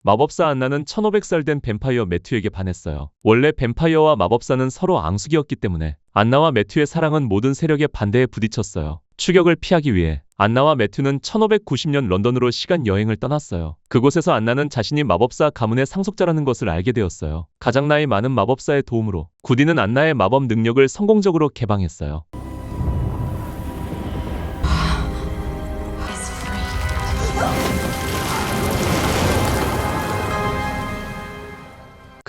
마법사 안나는 1500살 된 뱀파이어 매튜에게 반했어요. 원래 뱀파이어와 마법사는 서로 앙숙이었기 때문에 안나와 매튜의 사랑은 모든 세력의 반대에 부딪혔어요. 추격을 피하기 위해 안나와 매튜는 1590년 런던으로 시간 여행을 떠났어요. 그곳에서 안나는 자신이 마법사 가문의 상속자라는 것을 알게 되었어요. 가장 나이 많은 마법사의 도움으로 구디는 안나의 마법 능력을 성공적으로 개방했어요.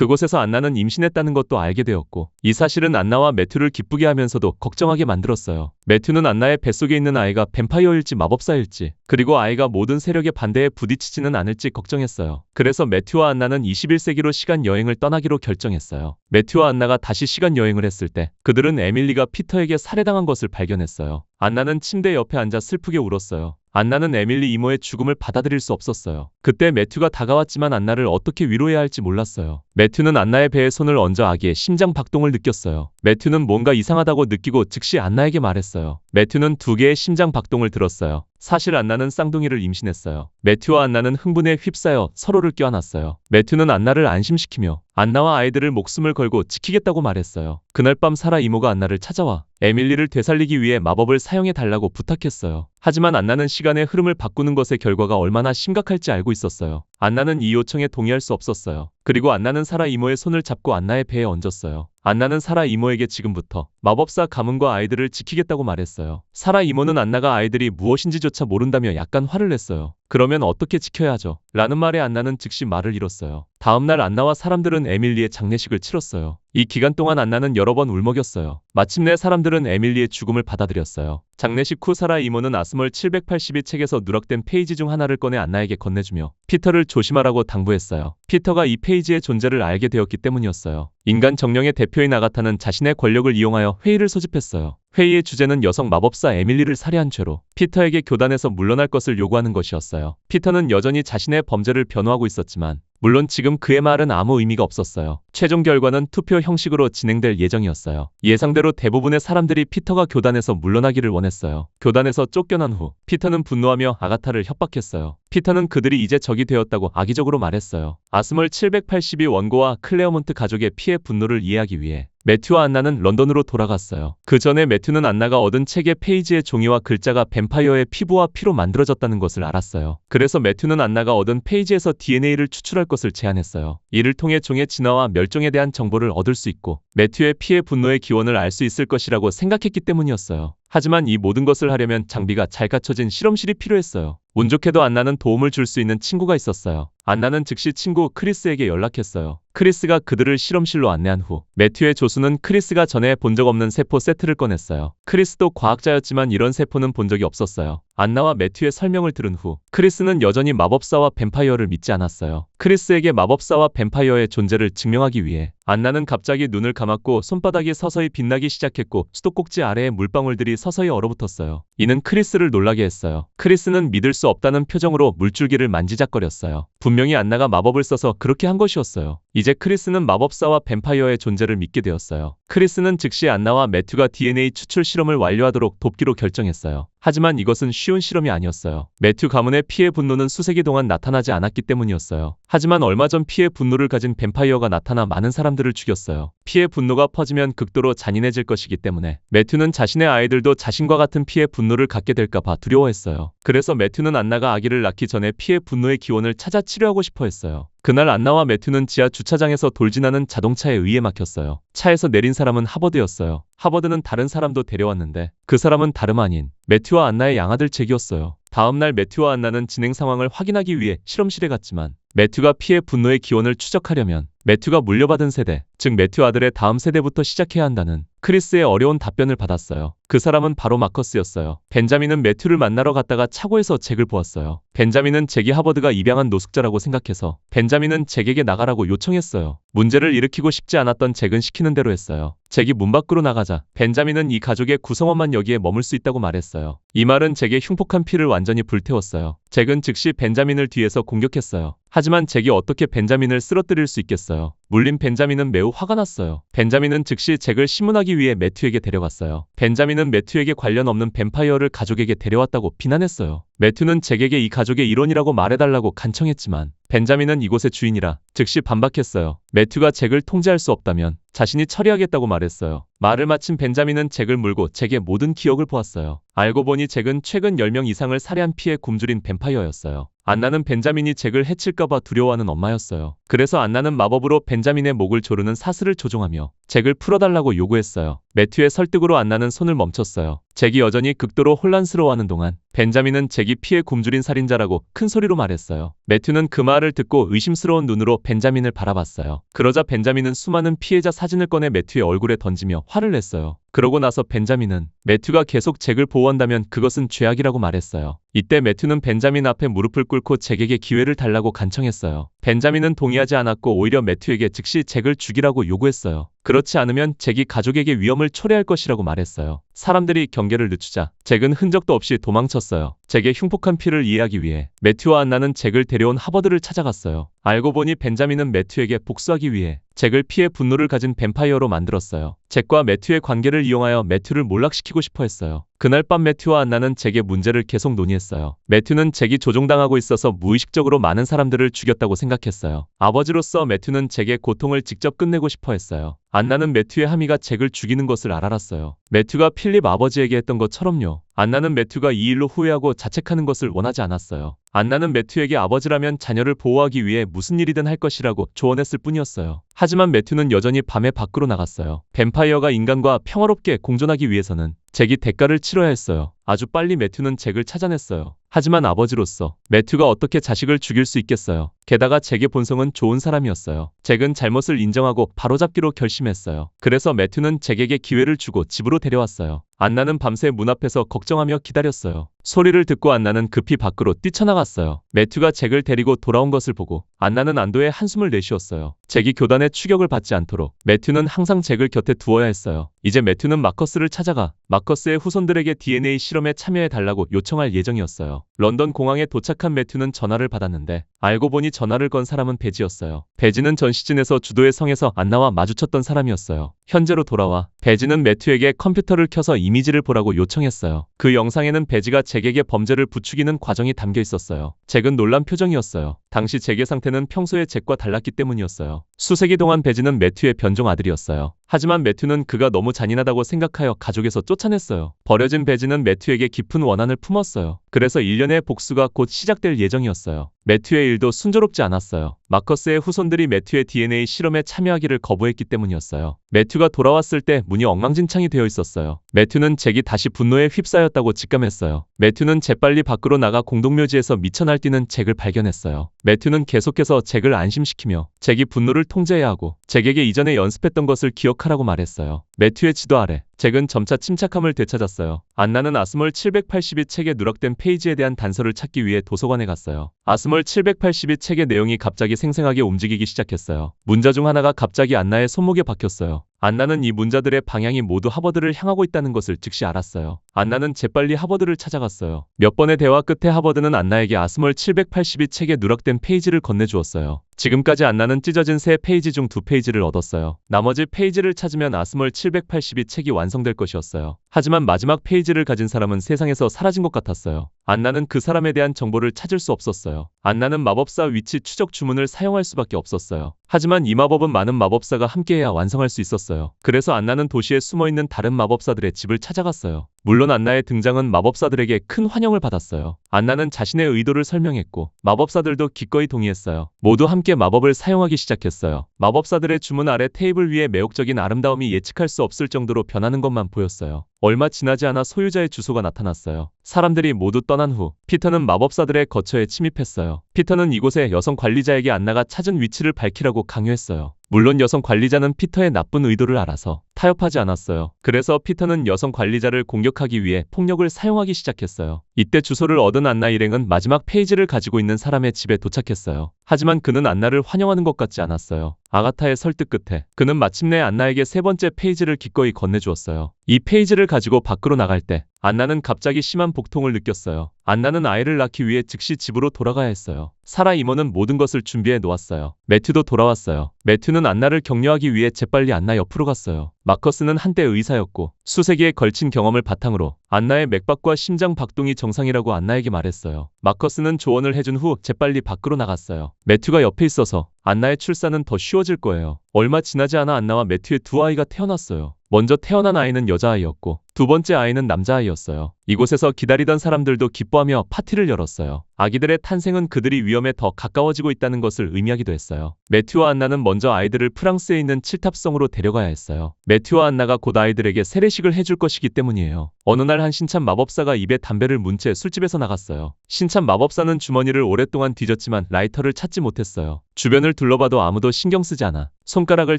그곳에서 안나는 임신했다는 것도 알게 되었고 이 사실은 안나와 매튜를 기쁘게 하면서도 걱정하게 만들었어요. 매튜는 안나의 뱃속에 있는 아이가 뱀파이어일지 마법사일지 그리고 아이가 모든 세력의 반대에 부딪히지는 않을지 걱정했어요. 그래서 매튜와 안나는 21세기로 시간 여행을 떠나기로 결정했어요. 매튜와 안나가 다시 시간 여행을 했을 때 그들은 에밀리가 피터에게 살해당한 것을 발견했어요. 안나는 침대 옆에 앉아 슬프게 울었어요. 안나는 에밀리 이모의 죽음을 받아들일 수 없었어요. 그때 매튜가 다가왔지만 안나를 어떻게 위로해야 할지 몰랐어요. 매튜는 안나의 배에 손을 얹어 아기의 심장 박동을 느꼈어요. 매튜는 뭔가 이상하다고 느끼고 즉시 안나에게 말했어요. 매튜는 2개의 심장 박동을 들었어요. 사실 안나는 쌍둥이를 임신했어요. 매튜와 안나는 흥분에 휩싸여 서로를 껴안았어요. 매튜는 안나를 안심시키며 안나와 아이들을 목숨을 걸고 지키겠다고 말했어요. 그날 밤 사라 이모가 안나를 찾아와 에밀리를 되살리기 위해 마법을 사용해 달라고 부탁했어요. 하지만 안나는 시간의 흐름을 바꾸는 것의 결과가 얼마나 심각할지 알고 있었어요. 안나는 이 요청에 동의할 수 없었어요. 그리고 안나는 사라 이모의 손을 잡고 안나의 배에 얹었어요. 안나는 사라 이모에게 지금부터 마법사 가문과 아이들을 지키겠다고 말했어요. 사라 이모는 안나가 아이들이 무엇인지조차 모른다며 약간 화를 냈어요. 그러면 어떻게 지켜야 하죠? 라는 말에 안나는 즉시 말을 잃었어요. 다음날 안나와 사람들은 에밀리의 장례식을 치렀어요. 이 기간 동안 안나는 여러 번 울먹였어요. 마침내 사람들은 에밀리의 죽음을 받아들였어요. 장례식 후 사라 이모는 아스멀 782책에서 누락된 페이지 중 하나를 꺼내 안나에게 건네주며 피터를 조심하라고 당부했어요. 피터가 이 페이지의 존재를 알게 되었기 때문이었어요. 인간 정령의 대표인 아가타는 자신의 권력을 이용하여 회의를 소집했어요. 회의의 주제는 여성 마법사 에밀리를 살해한 죄로 피터에게 교단에서 물러날 것을 요구하는 것이었어요. 피터는 여전히 자신의 범죄를 변호하고 있었지만 물론 지금 그의 말은 아무 의미가 없었어요. 최종 결과는 투표 형식으로 진행될 예정이었어요. 예상대로 대부분의 사람들이 피터가 교단에서 물러나기를 원했어요. 교단에서 쫓겨난 후 피터는 분노하며 아가타를 협박했어요. 피터는 그들이 이제 적이 되었다고 악의적으로 말했어요. 아스멀 782 원고와 클레어몬트 가족의 피해 분노를 이해하기 위해 매튜와 안나는 런던으로 돌아갔어요. 그 전에 매튜는 안나가 얻은 책의 페이지의 종이와 글자가 뱀파이어의 피부와 피로 만들어졌다는 것을 알았어요. 그래서 매튜는 안나가 얻은 페이지에서 DNA를 추출할 것을 제안했어요. 이를 통해 종의 진화와 멸종에 대한 정보를 얻을 수 있고 매튜의 피해 분노의 기원을 알 수 있을 것이라고 생각했기 때문이었어요. 하지만 이 모든 것을 하려면 장비가 잘 갖춰진 실험실이 필요했어요. 운 좋게도 안나는 도움을 줄 수 있는 친구가 있었어요. 안나는 즉시 친구 크리스에게 연락했어요. 크리스가 그들을 실험실로 안내한 후 매튜의 조수는 크리스가 전에 본 적 없는 세포 세트를 꺼냈어요. 크리스도 과학자였지만 이런 세포는 본 적이 없었어요. 안나와 매튜의 설명을 들은 후 크리스는 여전히 마법사와 뱀파이어를 믿지 않았어요. 크리스에게 마법사와 뱀파이어의 존재를 증명하기 위해 안나는 갑자기 눈을 감았고 손바닥이 서서히 빛나기 시작했고 수도꼭지 아래에 물방울들이 서서히 얼어붙었어요. 이는 크리스를 놀라게 했어요. 크리스는 믿을 수 없다는 표정으로 물줄기를 만지작거렸어요. 분명히 안나가 마법을 써서 그렇게 한 것이었어요. 이제 크리스는 마법사와 뱀파이어의 존재를 믿게 되었어요. 크리스는 즉시 안나와 매튜가 DNA 추출 실험을 완료하도록 돕기로 결정했어요. 하지만 이것은 쉬운 실험이 아니었어요. 매튜 가문의 피해 분노는 수세기 동안 나타나지 않았기 때문이었어요. 하지만 얼마 전 피해 분노를 가진 뱀파이어가 나타나 많은 사람들을 죽였어요. 피해 분노가 퍼지면 극도로 잔인해질 것이기 때문에 매튜는 자신의 아이들도 자신과 같은 피해 분노를 갖게 될까봐 두려워했어요. 그래서 매튜는 안나가 아기를 낳기 전에 피해 분노의 기원을 찾아 치료하고 싶어 했어요. 그날 안나와 매튜는 지하 주차장에서 돌진하는 자동차에 의해 막혔어요. 차에서 내린 사람은 하버드였어요. 하버드는 다른 사람도 데려왔는데 그 사람은 다름 아닌 매튜와 안나의 양아들 잭이었어요. 다음날 매튜와 안나는 진행 상황을 확인하기 위해 실험실에 갔지만 매튜가 피해 분노의 기원을 추적하려면 매튜가 물려받은 세대, 즉 매튜 아들의 다음 세대부터 시작해야 한다는 크리스의 어려운 답변을 받았어요. 그 사람은 바로 마커스였어요. 벤자민은 매튜를 만나러 갔다가 차고에서 잭을 보았어요. 벤자민은 잭이 하버드가 입양한 노숙자라고 생각해서 벤자민은 잭에게 나가라고 요청했어요. 문제를 일으키고 싶지 않았던 잭은 시키는 대로 했어요. 잭이 문 밖으로 나가자 벤자민은 이 가족의 구성원만 여기에 머물 수 있다고 말했어요. 이 말은 잭의 흉폭한 피를 완전히 불태웠어요. 잭은 즉시 벤자민을 뒤에서 공격했어요. 하지만 잭이 어떻게 벤자민을 쓰러뜨릴 수 있겠어요. 물린 벤자민은 매우 화가 났어요. 벤자민은 즉시 잭을 심문하기 위해 매튜에게 데려갔어요. 벤자민은 매튜에게 관련 없는 뱀파이어를 가족에게 데려왔다고 비난했어요. 매튜는 잭에게 이 가족의 일원이라고 말해달라고 간청했지만 벤자민은 이곳의 주인이라 즉시 반박했어요. 매튜가 잭을 통제할 수 없다면 자신이 처리하겠다고 말했어요. 말을 마친 벤자민은 잭을 물고 잭의 모든 기억을 보았어요. 알고 보니 잭은 최근 10명 이상을 살해한 피해 굶주린 뱀파이어였어요. 안나는 벤자민이 잭을 해칠까봐 두려워하는 엄마였어요. 그래서 안나는 마법으로 벤자민의 목을 조르는 사슬을 조종하며 잭을 풀어달라고 요구했어요. 매튜의 설득으로 안나는 손을 멈췄어요. 잭이 여전히 극도로 혼란스러워하는 동안 벤자민은 잭이 피해 굶주린 살인자라고 큰 소리로 말했어요. 매튜는 그 말을 듣고 의심스러운 눈으로 벤자민을 바라봤어요. 그러자 벤자민은 수많은 피해자 사진을 꺼내 매튜의 얼굴에 던지며 화를 냈어요. 그러고 나서 벤자민은 매튜가 계속 잭을 보호한다면 그것은 죄악이라고 말했어요. 이때 매튜는 벤자민 앞에 무릎을 꿇고 잭에게 기회를 달라고 간청했어요. 벤자민은 동의하지 않았고 오히려 매튜에게 즉시 잭을 죽이라고 요구했어요. 그렇지 않으면 잭이 가족에게 위험을 초래할 것이라고 말했어요. 사람들이 경계를 늦추자 잭은 흔적도 없이 도망쳤어요. 잭의 흉폭한 피를 이해하기 위해 매튜와 안나는 잭을 데려온 하버드를 찾아갔어요. 알고 보니 벤자민은 매튜에게 복수하기 위해 잭을 피해 분노를 가진 뱀파이어로 만들었어요. 잭과 매튜의 관계를 이용하여 매튜를 몰락시키고 싶어 했어요. 그날 밤 매튜와 안나는 잭의 문제를 계속 논의했어요. 매튜는 잭이 조종당하고 있어서 무의식적으로 많은 사람들을 죽였다고 생각했어요. 아버지로서 매튜는 잭의 고통을 직접 끝내고 싶어 했어요. 안나는 매튜의 함의가 잭을 죽이는 것을 알았어요. 매튜가 필립 아버지에게 했던 것처럼요. 안나는 매튜가 이 일로 후회하고 자책하는 것을 원하지 않았어요. 안나는 매튜에게 아버지라면 자녀를 보호하기 위해 무슨 일이든 할 것이라고 조언했을 뿐이었어요. 하지만 매튜는 여전히 밤에 밖으로 나갔어요. 뱀파이어가 인간과 평화롭게 공존하기 위해서는 잭이 대가를 치러야 했어요. 아주 빨리 매튜는 잭을 찾아냈어요. 하지만 아버지로서 매튜가 어떻게 자식을 죽일 수 있겠어요. 게다가 잭의 본성은 좋은 사람이었어요. 잭은 잘못을 인정하고 바로잡기로 결심했어요. 그래서 매튜는 잭에게 기회를 주고 집으로 데려왔어요. 안나는 밤새 문 앞에서 걱정하며 기다렸어요. 소리를 듣고 안나는 급히 밖으로 뛰쳐나갔어요. 매튜가 잭을 데리고 돌아온 것을 보고 안나는 안도의 한숨을 내쉬었어요. 잭이 교단의 추격을 받지 않도록 매튜는 항상 잭을 곁에 두어야 했어요. 이제 매튜는 마커스를 찾아가 마커스의 후손들에게 DNA 실험에 참여해달라고 요청할 예정이었어요. 런던 공항에 도착한 매튜는 전화를 받았는데 알고 보니 전화를 건 사람은 배지였어요. 배지는 전 시즌에서 주도의 성에서 안나와 마주쳤던 사람이었어요. 현재로 돌아와 배지는 매튜에게 컴퓨터를 켜서 이미지를 보라고 요청했어요. 그 영상에는 배지가 잭에게 범죄를 부추기는 과정이 담겨 있었어요. 잭은 놀란 표정이었어요. 당시 잭의 상태는 평소의 잭과 달랐기 때문이었어요. 수세기 동안 배지는 매튜의 변종 아들이었어요. 하지만 매튜는 그가 너무 잔인하다고 생각하여 가족에서 쫓아냈어요. 버려진 배지는 매튜에게 깊은 원한을 품었어요. 그래서 1년의 복수가 곧 시작될 예정이었어요. 매튜의 일도 순조롭지 않았어요. 마커스의 후손들이 매튜의 DNA 실험에 참여하기를 거부했기 때문이었어요. 매튜가 돌아왔을 때 문이 엉망진창이 되어 있었어요. 매튜는 잭이 다시 분노에 휩싸였다고 직감했어요. 매튜는 재빨리 밖으로 나가 공동묘지에서 미쳐 날뛰는 잭을 발견했어요. 매튜는 계속해서 잭을 안심시키며 잭이 분노를 통제해야 하고 잭에게 이전에 연습했던 것을 기억하라고 말했어요. 매튜의 지도 아래 잭은 점차 침착함을 되찾았어요. 안나는 아스몰 782 책에 누락된 페이지에 대한 단서를 찾기 위해 도서관에 갔어요. 아스몰 782 책의 내용이 갑자기 생생하게 움직이기 시작했어요. 문자 중 하나가 갑자기 안나의 손목에 박혔어요. 안나는 이 문자들의 방향이 모두 하버드를 향하고 있다는 것을 즉시 알았어요. 안나는 재빨리 하버드를 찾아갔어요. 몇 번의 대화 끝에 하버드는 안나에게 아스몰 782 책에 누락된 페이지를 건네주었어요. 지금까지 안나는 찢어진 3페이지 중 2페이지를 얻었어요. 나머지 페이지를 찾으면 아스몰 782 책이 완성될 것이었어요. 하지만 마지막 페이지를 가진 사람은 세상에서 사라진 것 같았어요. 안나는 그 사람에 대한 정보를 찾을 수 없었어요. 안나는 마법사 위치 추적 주문을 사용할 수밖에 없었어요. 하지만 이 마법은 많은 마법사가 함께해야 완성할 수 있었어요. 그래서 안나는 도시에 숨어있는 다른 마법사들의 집을 찾아갔어요. 물론 안나의 등장은 마법사들에게 큰 환영을 받았어요. 안나는 자신의 의도를 설명했고 마법사들도 기꺼이 동의했어요. 모두 함께 마법을 사용하기 시작했어요. 마법사들의 주문 아래 테이블 위에 매혹적인 아름다움이 예측할 수 없을 정도로 변하는 것만 보였어요. 얼마 지나지 않아 소유자의 주소가 나타났어요. 사람들이 모두 떠난 후 피터는 마법사들의 거처에 침입했어요. 피터는 이곳에 여성 관리자에게 안나가 찾은 위치를 밝히라고 강요했어요. 물론 여성 관리자는 피터의 나쁜 의도를 알아서 타협하지 않았어요. 그래서 피터는 여성 관리자를 공격하기 위해 폭력을 사용하기 시작했어요. 이때 주소를 얻은 안나 일행은 마지막 페이지를 가지고 있는 사람의 집에 도착했어요. 하지만 그는 안나를 환영하는 것 같지 않았어요. 아가타의 설득 끝에 그는 마침내 안나에게 3번째 페이지를 기꺼이 건네주었어요. 이 페이지를 가지고 밖으로 나갈 때 안나는 갑자기 심한 복통을 느꼈어요. 안나는 아이를 낳기 위해 즉시 집으로 돌아가야 했어요. 사라 이모는 모든 것을 준비해 놓았어요. 매튜도 돌아왔어요. 매튜는 안나를 격려하기 위해 재빨리 안나 옆으로 갔어요. 마커스는 한때 의사였고 수세기에 걸친 경험을 바탕으로 안나의 맥박과 심장 박동이 정상이라고 안나에게 말했어요. 마커스는 조언을 해준 후 재빨리 밖으로 나갔어요. 매튜가 옆에 있어서 안나의 출산은 더 쉬워질 거예요. 얼마 지나지 않아 안나와 매튜의 두 아이가 태어났어요. 먼저 태어난 아이는 여자아이였고 두 번째 아이는 남자아이였어요. 이곳에서 기다리던 사람들도 기뻐하며 파티를 열었어요. 아기들의 탄생은 그들이 위험에 더 가까워지고 있다는 것을 의미하기도 했어요. 매튜와 안나는 먼저 아이들을 프랑스에 있는 칠탑성으로 데려가야 했어요. 매튜와 안나가 곧 아이들에게 세례식을 해줄 것이기 때문이에요. 어느 날 한 신참 마법사가 입에 담배를 문 채 술집에서 나갔어요. 신참 마법사는 주머니를 오랫동안 뒤졌지만 라이터를 찾지 못했어요. 주변을 둘러봐도 아무도 신경 쓰지 않아 손가락을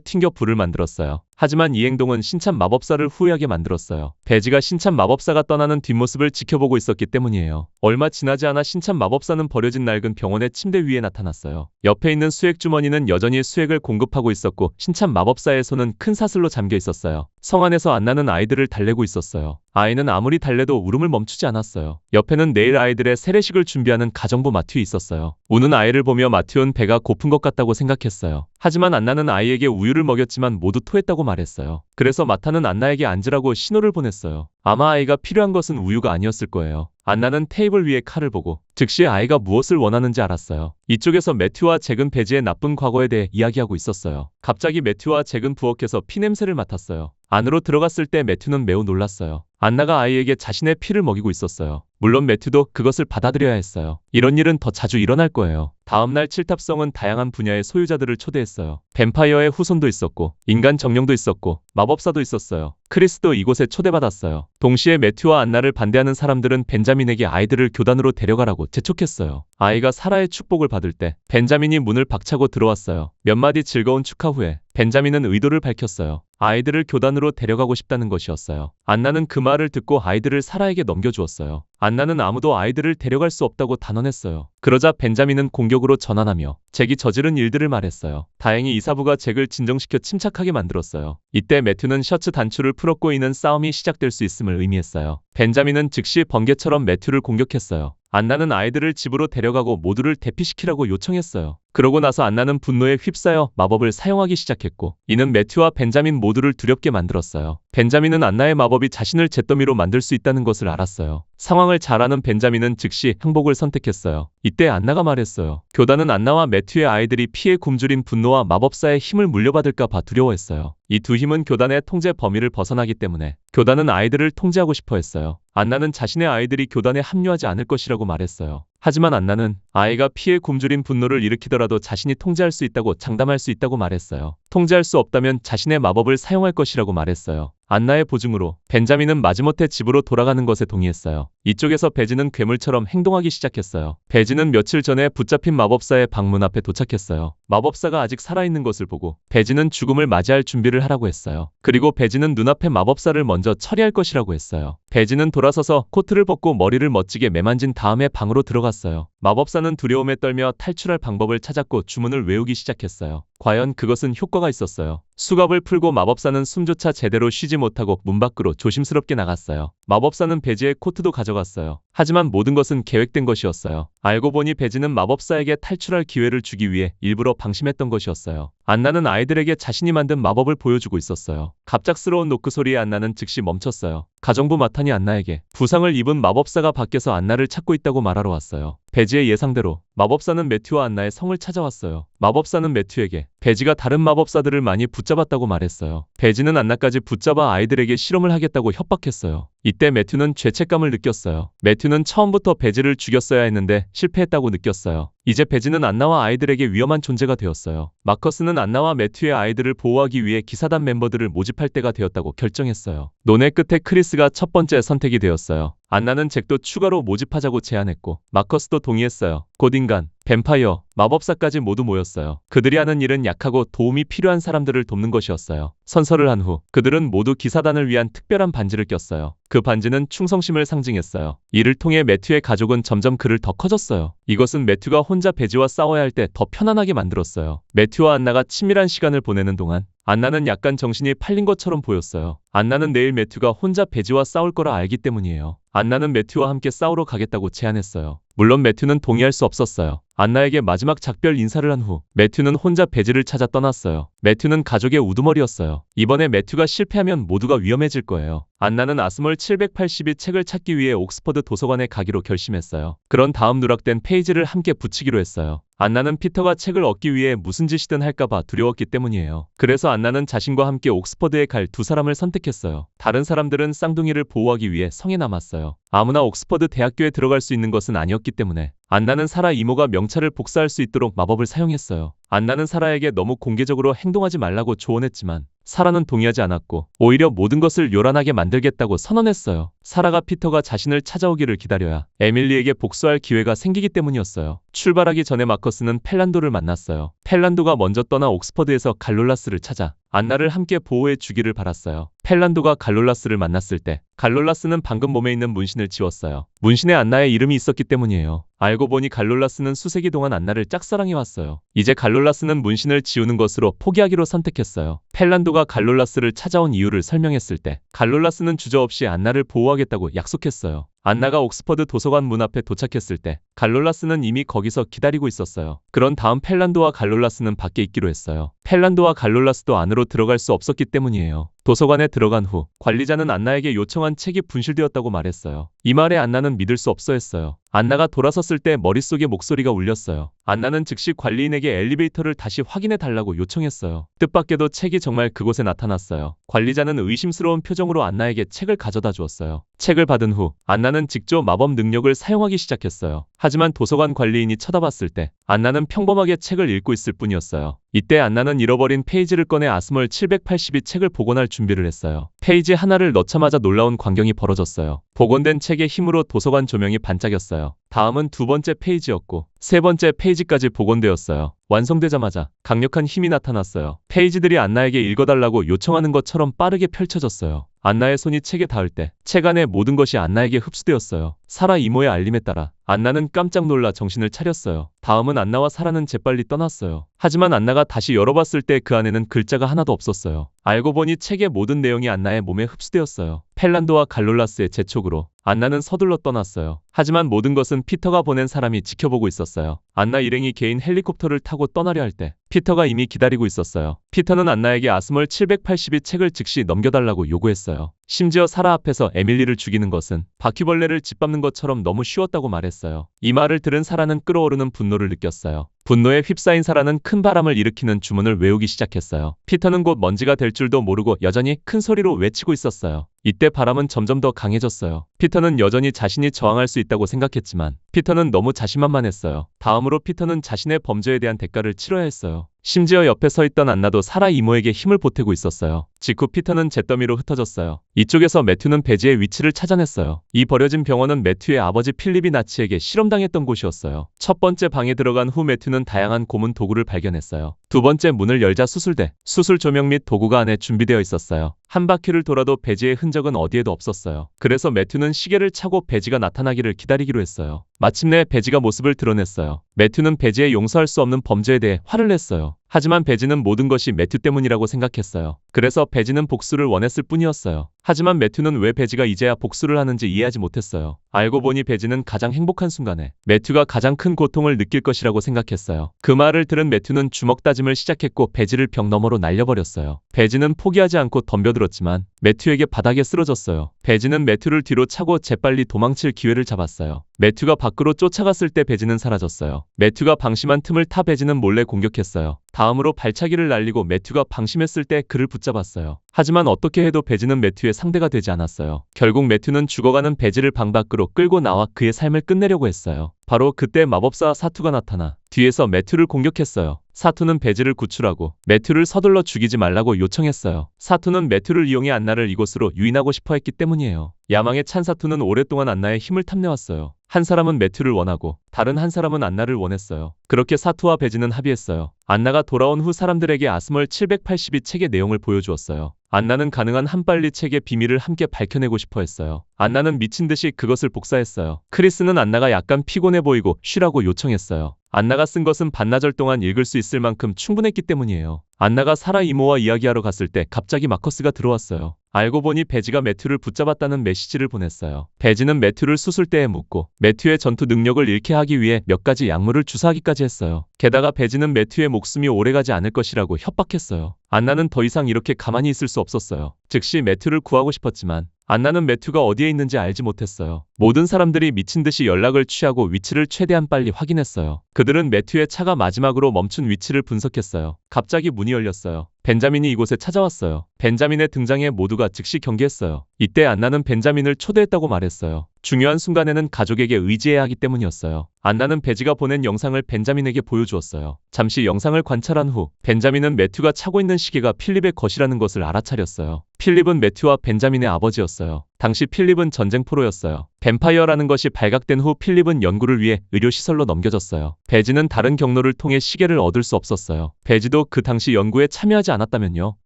튕겨 불을 만들었어요. 하지만 이 행동은 신참 마법사를 후회하게 만들었어요. 베지가 신참 마법사가 떠나는 뒷모습을 지켜보고 있었기 때문이에요. 얼마 지나지 않아 신참 마법사는 버려진 낡은 병원의 침대 위에 나타났어요. 옆에 있는 수액 주머니는 여전히 수액을 공급하고 있었고 신참 마법사의 손은 큰 사슬로 잠겨 있었어요. 성 안에서 안나는 아이들을 달래고 있었어요. 아이는 아무리 달래도 울음을 멈추지 않았어요. 옆에는 내일 아이들의 세례식을 준비하는 가정부 마튜 있었어요. 우는 아이를 보며 마튜는 배가 고픈 것 같다고 생각했어요. 하지만 안나는 아이에게 우유를 먹였지만 모두 토했다고 말했어요. 그래서 마타는 안나에게 앉으라고 신호를 보냈어요. 아마 아이가 필요한 것은 우유가 아니었을 거예요. 안나는 테이블 위에 칼을 보고 즉시 아이가 무엇을 원하는지 알았어요. 이쪽에서 매튜와 잭은 베지의 나쁜 과거에 대해 이야기하고 있었어요. 갑자기 매튜와 잭은 부엌에서 피냄새를 맡았어요. 안으로 들어갔을 때 매튜는 매우 놀랐어요. 안나가 아이에게 자신의 피를 먹이고 있었어요. 물론 매튜도 그것을 받아들여야 했어요. 이런 일은 더 자주 일어날 거예요. 다음날 칠탑성은 다양한 분야의 소유자들을 초대했어요. 뱀파이어의 후손도 있었고 인간 정령도 있었고 마법사도 있었어요. 크리스도 이곳에 초대받았어요. 동시에 매튜와 안나를 반대하는 사람들은 벤자민에게 아이들을 교단으로 데려가라고 재촉했어요. 아이가 사라의 축복을 받을 때 벤자민이 문을 박차고 들어왔어요. 몇 마디 즐거운 축하 후에 벤자민은 의도를 밝혔어요. 아이들을 교단으로 데려가고 싶다는 것이었어요. 안나는 그 말을 듣고 아이들을 사라에게 넘겨주었어요. 안나는 아무도 아이들을 데려갈 수 없다고 단언했어요. 그러자 벤자민은 공격으로 전환하며 잭이 저지른 일들을 말했어요. 다행히 이사부가 잭을 진정시켜 침착하게 만들었어요. 이때 매튜는 셔츠 단추를 풀었고 이는 싸움이 시작될 수 있음을 의미했어요. 벤자민은 즉시 번개처럼 매튜를 공격했어요. 안나는 아이들을 집으로 데려가고 모두를 대피시키라고 요청했어요. 그러고 나서 안나는 분노에 휩싸여 마법을 사용하기 시작했고 이는 매튜와 벤자민 모두를 두렵게 만들었어요. 벤자민은 안나의 마법이 자신을 잿더미로 만들 수 있다는 것을 알았어요. 상황을 잘 아는 벤자민은 즉시 항복을 선택했어요. 이때 안나가 말했어요. 교단은 안나와 매튜의 아이들이 피에 굶주린 분노와 마법사의 힘을 물려받을까 봐 두려워했어요. 이 두 힘은 교단의 통제 범위를 벗어나기 때문에 교단은 아이들을 통제하고 싶어 했어요. 안나는 자신의 아이들이 교단에 합류하지 않을 것이라고 말했어요. 하지만 안나는 아이가 피에 굶주린 분노를 일으키더라도 자신이 통제할 수 있다고 장담할 수 있다고 말했어요. 통제할 수 없다면 자신의 마법을 사용할 것이라고 말했어요. 안나의 보증으로 벤자민은 마지못해 집으로 돌아가는 것에 동의했어요. 이쪽에서 베지는 괴물처럼 행동하기 시작했어요. 베지는 며칠 전에 붙잡힌 마법사의 방문 앞에 도착했어요. 마법사가 아직 살아있는 것을 보고 베지는 죽음을 맞이할 준비를 하라고 했어요. 그리고 베지는 눈앞의 마법사를 먼저 처리할 것이라고 했어요. 베지는 돌아서서 코트를 벗고 머리를 멋지게 매만진 다음에 방으로 들어갔어요. 마법사는 두려움에 떨며 탈출할 방법을 찾았고 주문을 외우기 시작했어요. 과연 그것은 효과가 있었어요. 수갑을 풀고 마법사는 숨조차 제대로 쉬지 못하고 문 밖으로 조심스럽게 나갔어요. 마법사는 베지의 코트도 가져갔어요. 하지만 모든 것은 계획된 것이었어요. 알고 보니 베지는 마법사에게 탈출할 기회를 주기 위해 일부러 방심했던 것이었어요. 안나는 아이들에게 자신이 만든 마법을 보여주고 있었어요. 갑작스러운 노크 소리에 안나는 즉시 멈췄어요. 가정부 마탄이 안나에게 부상을 입은 마법사가 밖에서 안나를 찾고 있다고 말하러 왔어요. 베지의 예상대로 마법사는 매튜와 안나의 성을 찾아왔어요. 마법사는 매튜에게 베지가 다른 마법사들을 많이 붙잡았다고 말했어요. 베지는 안나까지 붙잡아 아이들에게 실험을 하겠다고 협박했어요. 이때 매튜는 죄책감을 느꼈어요. 매튜는 처음부터 베지를 죽였어야 했는데 실패했다고 느꼈어요. 이제 베지는 안나와 아이들에게 위험한 존재가 되었어요. 마커스는 안나와 매튜의 아이들을 보호하기 위해 기사단 멤버들을 모집할 때가 되었다고 결정했어요. 논의 끝에 크리스가 첫 번째 선택이 되었어요. 안나는 잭도 추가로 모집하자고 제안했고 마커스도 동의했어요. 곧 인간, 뱀파이어, 마법사까지 모두 모였어요. 그들이 하는 일은 약하고 도움이 필요한 사람들을 돕는 것이었어요. 선서를 한 후 그들은 모두 기사단을 위한 특별한 반지를 꼈어요. 그 반지는 충성심을 상징했어요. 이를 통해 매튜의 가족은 점점 그를 더 커졌어요. 이것은 매튜가 혼자 배지와 싸워야 할 때 더 편안하게 만들었어요. 매튜와 안나가 친밀한 시간을 보내는 동안 안나는 약간 정신이 팔린 것처럼 보였어요. 안나는 내일 매튜가 혼자 배지와 싸울 거라 알기 때문이에요. 안나는 매튜와 함께 싸우러 가겠다고 제안했어요. 물론 매튜는 동의할 수 없었어요. 안나에게 마지막 작별 인사를 한 후 매튜는 혼자 배지를 찾아 떠났어요. 매튜는 가족의 우두머리였어요. 이번에 매튜가 실패하면 모두가 위험해질 거예요. 안나는 아스몰 782 책을 찾기 위해 옥스퍼드 도서관에 가기로 결심했어요. 그런 다음 누락된 페이지를 함께 붙이기로 했어요. 안나는 피터가 책을 얻기 위해 무슨 짓이든 할까봐 두려웠기 때문이에요. 그래서 안나는 자신과 함께 옥스퍼드에 갈 두 사람을 선택했어요. 다른 사람들은 쌍둥이를 보호하기 위해 성에 남았어요. 아무나 옥스퍼드 대학교에 들어갈 수 있는 것은 아니었기 때문에 안나는 사라 이모가 명찰을 복사할 수 있도록 마법을 사용했어요. 안나는 사라에게 너무 공개적으로 행동하지 말라고 조언했지만 사라는 동의하지 않았고 오히려 모든 것을 요란하게 만들겠다고 선언했어요. 사라가 피터가 자신을 찾아오기를 기다려야 에밀리에게 복수할 기회가 생기기 때문이었어요. 출발하기 전에 마커스는 펠란도를 만났어요. 펠란도가 먼저 떠나 옥스퍼드에서 갈롤라스를 찾아 안나를 함께 보호해 주기를 바랐어요. 펠란도가 갈롤라스를 만났을 때 갈롤라스는 방금 몸에 있는 문신을 지웠어요. 문신에 안나의 이름이 있었기 때문이에요. 알고 보니 갈롤라스는 수세기 동안 안나를 짝사랑해왔어요. 이제 갈롤라스는 문신을 지우는 것으로 포기하기로 선택했어요. 펠란도가 갈롤라스를 찾아온 이유를 설명했을 때 갈롤라스는 주저없이 안나를 보호하겠다고 약속했어요. 안나가 옥스퍼드 도서관 문 앞에 도착했을 때 갈롤라스는 이미 거기서 기다리고 있었어요. 그런 다음 펠란도와 갈롤라스는 밖에 있기로 했어요. 펠란도와 갈롤라스도 안으로 들어갈 수 없었기 때문이에요. 도서관에 들어간 후 관리자는 안나에게 요청한 책이 분실되었다고 말했어요. 이 말에 안나는 믿을 수 없어 했어요. 안나가 돌아섰을 때 머릿속에 목소리가 울렸어요. 안나는 즉시 관리인에게 엘리베이터를 다시 확인해 달라고 요청했어요. 뜻밖에도 책이 정말 그곳에 나타났어요. 관리자는 의심스러운 표정으로 안나에게 책을 가져다 주었어요. 책을 받은 후 안나는 직접 마법 능력을 사용하기 시작했어요. 하지만 도서관 관리인이 쳐다봤을 때 안나는 평범하게 책을 읽고 있을 뿐이었어요. 이때 안나는 잃어버린 페이지를 꺼내 아스몰 782 책을 복원할 준비를 했어요. 페이지 하나를 넣자마자 놀라운 광경이 벌어졌어요. 복원된 책의 힘으로 도서관 조명이 반짝였어요. 다음은 두 번째 페이지였고 세 번째 페이지까지 복원되었어요. 완성되자마자 강력한 힘이 나타났어요. 페이지들이 안나에게 읽어달라고 요청하는 것처럼 빠르게 펼쳐졌어요. 안나의 손이 책에 닿을 때 책 안의 모든 것이 안나에게 흡수되었어요. 사라 이모의 알림에 따라 안나는 깜짝 놀라 정신을 차렸어요. 다음은 안나와 사라는 재빨리 떠났어요. 하지만 안나가 다시 열어봤을 때 그 안에는 글자가 하나도 없었어요. 알고 보니 책의 모든 내용이 안나의 몸에 흡수되었어요. 펠란도와 갈롤라스의 재촉으로 안나는 서둘러 떠났어요. 하지만 모든 것은 피터가 보낸 사람이 지켜보고 있었어요. 안나 일행이 개인 헬리콥터를 타고 떠나려 할 때 피터가 이미 기다리고 있었어요. 피터는 안나에게 아스몰 782 책을 즉시 넘겨달라고 요구했어요. 심지어 사라 앞에서 에밀리를 죽이는 것은 바퀴벌레를 짓밟는 것처럼 너무 쉬웠다고 말했어요. 이 말을 들은 사라는 끓어오르는 분노를 느꼈어요. 분노에 휩싸인 사라는 큰 바람을 일으키는 주문을 외우기 시작했어요. 피터는 곧 먼지가 될 줄도 모르고 여전히 큰 소리로 외치고 있었어요. 이때 바람은 점점 더 강해졌어요. 피터는 여전히 자신이 저항할 수 있다고 생각했지만 피터는 너무 자신만만했어요. 다음으로 피터는 자신의 범죄에 대한 대가를 치러야 했어요. 심지어 옆에 서 있던 안나도 사라 이모에게 힘을 보태고 있었어요. 직후 피터는 잿더미로 흩어졌어요. 이쪽에서 매튜는 배지의 위치를 찾아냈어요. 이 버려진 병원은 매튜의 아버지 필립이 나치에게 실험당했던 곳이었어요. 첫 번째 방에 들어간 후 매튜는 다양한 고문 도구를 발견했어요. 두 번째 문을 열자 수술대, 수술 조명 및 도구가 안에 준비되어 있었어요. 한 바퀴를 돌아도 배지의 흔적은 어디에도 없었어요. 그래서 매튜는 시계를 차고 배지가 나타나기를 기다리기로 했어요. 마침내 배지가 모습을 드러냈어요. 매튜는 배지의 용서할 수 없는 범죄에 대해 화를 냈어요. 하지만 배지는 모든 것이 매튜 때문이라고 생각했어요. 그래서 배지는 복수를 원했을 뿐이었어요. 하지만 매튜는 왜 배지가 이제야 복수를 하는지 이해하지 못했어요. 알고 보니 배지는 가장 행복한 순간에 매튜가 가장 큰 고통을 느낄 것이라고 생각했어요. 그 말을 들은 매튜는 주먹 다짐을 시작했고 배지를 벽 너머로 날려버렸어요. 배지는 포기하지 않고 덤벼들었지만 매튜에게 바닥에 쓰러졌어요. 배지는 매튜를 뒤로 차고 재빨리 도망칠 기회를 잡았어요. 매튜가 밖으로 쫓아갔을 때 배지는 사라졌어요. 매튜가 방심한 틈을 타 배지는 몰래 공격했어요. 다음으로 발차기를 날리고 매튜가 방심했을 때 그를 붙잡았어요. 하지만 어떻게 해도 배지는 매튜의 상대가 되지 않았어요. 결국 매튜는 죽어가는 배지를 방 밖으로 끌고 나와 그의 삶을 끝내려고 했어요. 바로 그때 마법사 사투가 나타나 뒤에서 매튜를 공격했어요. 사투는 배지를 구출하고 매튜를 서둘러 죽이지 말라고 요청했어요. 사투는 매튜를 이용해 안나를 이곳으로 유인하고 싶어 했기 때문이에요. 야망에 찬 사투는 오랫동안 안나의 힘을 탐내왔어요. 한 사람은 매튜를 원하고 다른 한 사람은 안나를 원했어요. 그렇게 사투와 배지는 합의했어요. 안나가 돌아온 후 사람들에게 아스멀 782 책의 내용을 보여주었어요. 안나는 가능한 한 빨리 책의 비밀을 함께 밝혀내고 싶어 했어요. 안나는 미친 듯이 그것을 복사했어요. 크리스는 안나가 약간 피곤해 보이고 쉬라고 요청했어요. 안나가 쓴 것은 반나절 동안 읽을 수 있을 만큼 충분했기 때문이에요. 안나가 사라 이모와 이야기하러 갔을 때 갑자기 마커스가 들어왔어요. 알고 보니 배지가 매튜를 붙잡았다는 메시지를 보냈어요. 배지는 매튜를 수술대에 묻고 매튜의 전투 능력을 잃게 하기 위해 몇 가지 약물을 주사하기까지 했어요. 게다가 배지는 매튜의 목숨이 오래가지 않을 것이라고 협박했어요. 안나는 더 이상 이렇게 가만히 있을 수 없었어요. 즉시 매튜를 구하고 싶었지만 안나는 매튜가 어디에 있는지 알지 못했어요. 모든 사람들이 미친 듯이 연락을 취하고 위치를 최대한 빨리 확인했어요. 그들은 매튜의 차가 마지막으로 멈춘 위치를 분석했어요. 갑자기 문이 열렸어요. 벤자민이 이곳에 찾아왔어요. 벤자민의 등장에 모두가 즉시 경계했어요. 이때 안나는 벤자민을 초대했다고 말했어요. 중요한 순간에는 가족에게 의지해야 하기 때문이었어요. 안나는 배지가 보낸 영상을 벤자민에게 보여주었어요. 잠시 영상을 관찰한 후 벤자민은 매튜가 차고 있는 시계가 필립의 것이라는 것을 알아차렸어요. 필립은 매튜와 벤자민의 아버지였어요. 당시 필립은 전쟁포로였어요. 뱀파이어라는 것이 발각된 후 필립은 연구를 위해 의료시설로 넘겨졌어요. 배지는 다른 경로를 통해 시계를 얻을 수 없었어요. 배지도 그 당시 연구에 참여하지 않았다면요.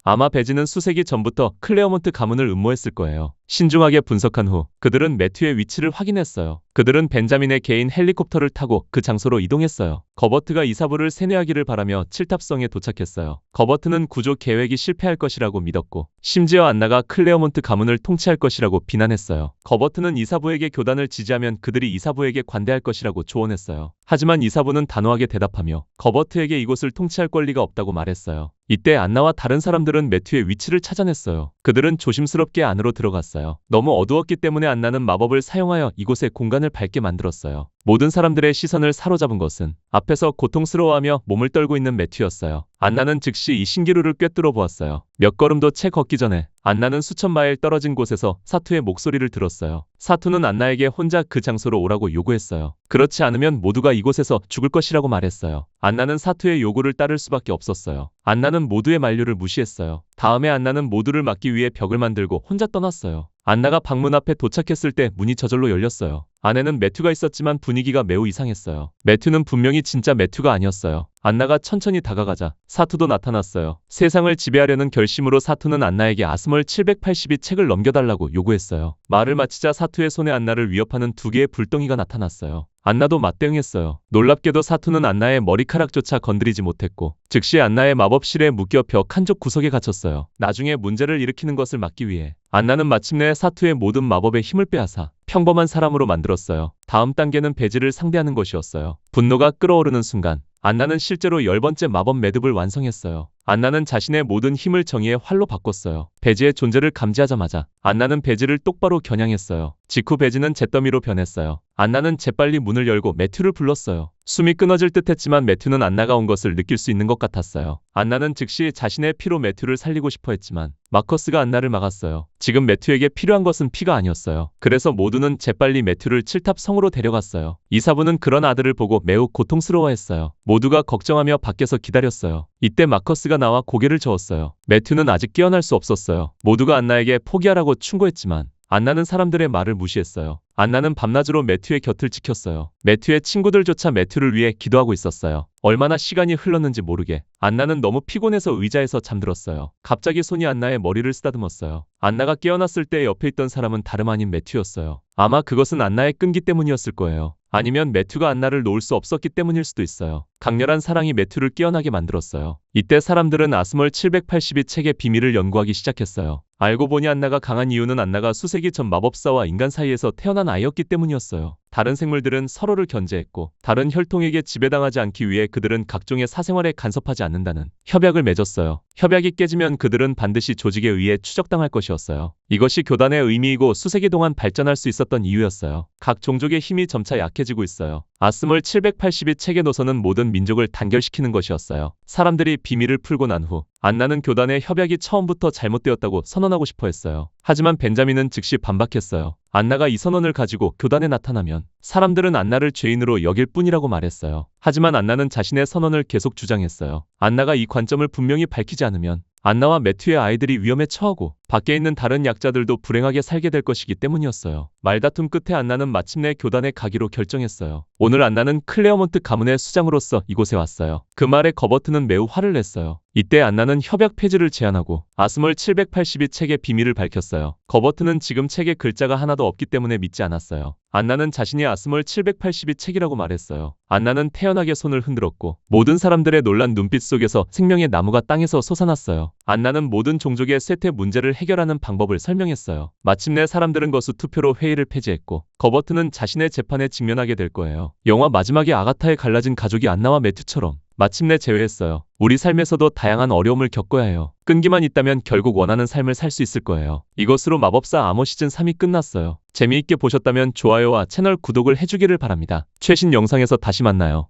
아마 배지는 수세기 전부터 클레어몬트 가문을 음모했을 거예요. 신중하게 분석한 후 그들은 매튜의 위치를 확인했어요. 그들은 벤자민의 개인 헬리콥터를 타고 그 장소로 이동했어요. 거버트가 이사부를 세뇌하기를 바라며 칠탑성에 도착했어요. 거버트는 구조 계획이 실패할 것이라고 믿었고 심지어 안나가 클레어몬트 가문을 통치할 것이라고 비난했어요. 거버트는 이사부에게 교단을 지지하면 그들이 이사부에게 관대할 것이라고 조언했어요. 하지만 이사부는 단호하게 대답하며 거버트에게 이곳을 통치할 권리가 없다고 말했어요. 이때 안나와 다른 사람들은 매튜의 위치를 찾아냈어요. 그들은 조심스럽게 안으로 들어갔어요. 너무 어두웠기 때문에 안나는 마법을 사용하여 이곳의 공간을 밝게 만들었어요. 모든 사람들의 시선을 사로잡은 것은 앞에서 고통스러워하며 몸을 떨고 있는 매튜였어요. 안나는 즉시 이 신기루를 꿰뚫어 보았어요. 몇 걸음도 채 걷기 전에 안나는 수천 마일 떨어진 곳에서 사투의 목소리를 들었어요. 사투는 안나에게 혼자 그 장소로 오라고 요구했어요. 그렇지 않으면 모두가 이곳에서 죽을 것이라고 말했어요. 안나는 사투의 요구를 따를 수밖에 없었어요. 안나는 모두의 만류를 무시했어요. 다음에 안나는 모두를 막기 위해 벽을 만들고 혼자 떠났어요. 안나가 방문 앞에 도착했을 때 문이 저절로 열렸어요. 안에는 매튜가 있었지만 분위기가 매우 이상했어요. 매튜는 분명히 진짜 매튜가 아니었어요. 안나가 천천히 다가가자 사투도 나타났어요. 세상을 지배하려는 결심으로 사투는 안나에게 아스멀 782 책을 넘겨달라고 요구했어요. 말을 마치자 사투의 손에 안나를 위협하는 두 개의 불덩이가 나타났어요. 안나도 맞대응했어요. 놀랍게도 사투는 안나의 머리카락조차 건드리지 못했고 즉시 안나의 마법실에 묶여 벽 한쪽 구석에 갇혔어요. 나중에 문제를 일으키는 것을 막기 위해 안나는 마침내 사투의 모든 마법의 힘을 빼앗아 평범한 사람으로 만들었어요. 다음 단계는 배지를 상대하는 것이었어요. 분노가 끓어오르는 순간 안나는 실제로 10번째 마법 매듭을 완성했어요. 안나는 자신의 모든 힘을 정의의 활로 바꿨어요. 배지의 존재를 감지하자마자 안나는 배지를 똑바로 겨냥했어요. 직후 배지는 잿더미로 변했어요. 안나는 재빨리 문을 열고 매튜를 불렀어요. 숨이 끊어질 듯 했지만 매튜는 안나가 온 것을 느낄 수 있는 것 같았어요. 안나는 즉시 자신의 피로 매튜를 살리고 싶어 했지만 마커스가 안나를 막았어요. 지금 매튜에게 필요한 것은 피가 아니었어요. 그래서 모두는 재빨리 매튜를 칠탑 성으로 데려갔어요. 이사부는 그런 아들을 보고 매우 고통스러워했어요. 모두가 걱정하며 밖에서 기다렸어요. 이때 마커스가 나와 고개를 저었어요. 매튜는 아직 깨어날 수 없었어요. 모두가 안나에게 포기하라고 충고했지만 안나는 사람들의 말을 무시했어요. 안나는 밤낮으로 매튜의 곁을 지켰어요. 매튜의 친구들조차 매튜를 위해 기도하고 있었어요. 얼마나 시간이 흘렀는지 모르게 안나는 너무 피곤해서 의자에서 잠들었어요. 갑자기 손이 안나의 머리를 쓰다듬었어요. 안나가 깨어났을 때 옆에 있던 사람은 다름 아닌 매튜였어요. 아마 그것은 안나의 끈기 때문이었을 거예요. 아니면 매튜가 안나를 놓을 수 없었기 때문일 수도 있어요. 강렬한 사랑이 매튜를 깨어나게 만들었어요. 이때 사람들은 아스멀 782 책의 비밀을 연구하기 시작했어요. 알고 보니 안나가 강한 이유는 안나가 수세기 전 마법사와 인간 사이에서 태어난 아이였기 때문이었어요. 다른 생물들은 서로를 견제했고 다른 혈통에게 지배당하지 않기 위해 그들은 각종의 사생활에 간섭하지 않는다는 협약을 맺었어요. 협약이 깨지면 그들은 반드시 조직에 의해 추적당할 것이었어요. 이것이 교단의 의미이고 수세기 동안 발전할 수 있었던 이유였어요. 각 종족의 힘이 점차 약해지고 있어요. 아스멀 782 책의 노선은 모든 민족을 단결시키는 것이었어요. 사람들이 비밀을 풀고 난 후 안나는 교단의 협약이 처음부터 잘못되었다고 선언하고 싶어 했어요. 하지만 벤자민은 즉시 반박했어요. 안나가 이 선언을 가지고 교단에 나타나면 사람들은 안나를 죄인으로 여길 뿐이라고 말했어요. 하지만 안나는 자신의 선언을 계속 주장했어요. 안나가 이 관점을 분명히 밝히지 않으면 안나와 매튜의 아이들이 위험에 처하고 밖에 있는 다른 약자들도 불행하게 살게 될 것이기 때문이었어요. 말다툼 끝에 안나는 마침내 교단에 가기로 결정했어요. 오늘 안나는 클레어몬트 가문의 수장으로서 이곳에 왔어요. 그 말에 거버트는 매우 화를 냈어요. 이때 안나는 협약 폐지를 제안하고 아스몰 782 책의 비밀을 밝혔어요. 거버트는 지금 책에 글자가 하나도 없기 때문에 믿지 않았어요. 안나는 자신이 아스몰 782 책이라고 말했어요. 안나는 태연하게 손을 흔들었고 모든 사람들의 놀란 눈빛 속에서 생명의 나무가 땅에서 솟아났어요. 안나는 모든 종족의 쇠퇴 문제를 해결하는 방법을 설명했어요. 마침내 사람들은 거수 투표로 회의를 폐지했고 거버트는 자신의 재판에 직면하게 될 거예요. 영화 마지막에 아가타의 갈라진 가족이 안나와 매튜처럼 마침내 재회했어요. 우리 삶에서도 다양한 어려움을 겪어야 해요. 끈기만 있다면 결국 원하는 삶을 살 수 있을 거예요. 이것으로 마법사 암호 시즌 3이 끝났어요. 재미있게 보셨다면 좋아요와 채널 구독을 해주기를 바랍니다. 최신 영상에서 다시 만나요.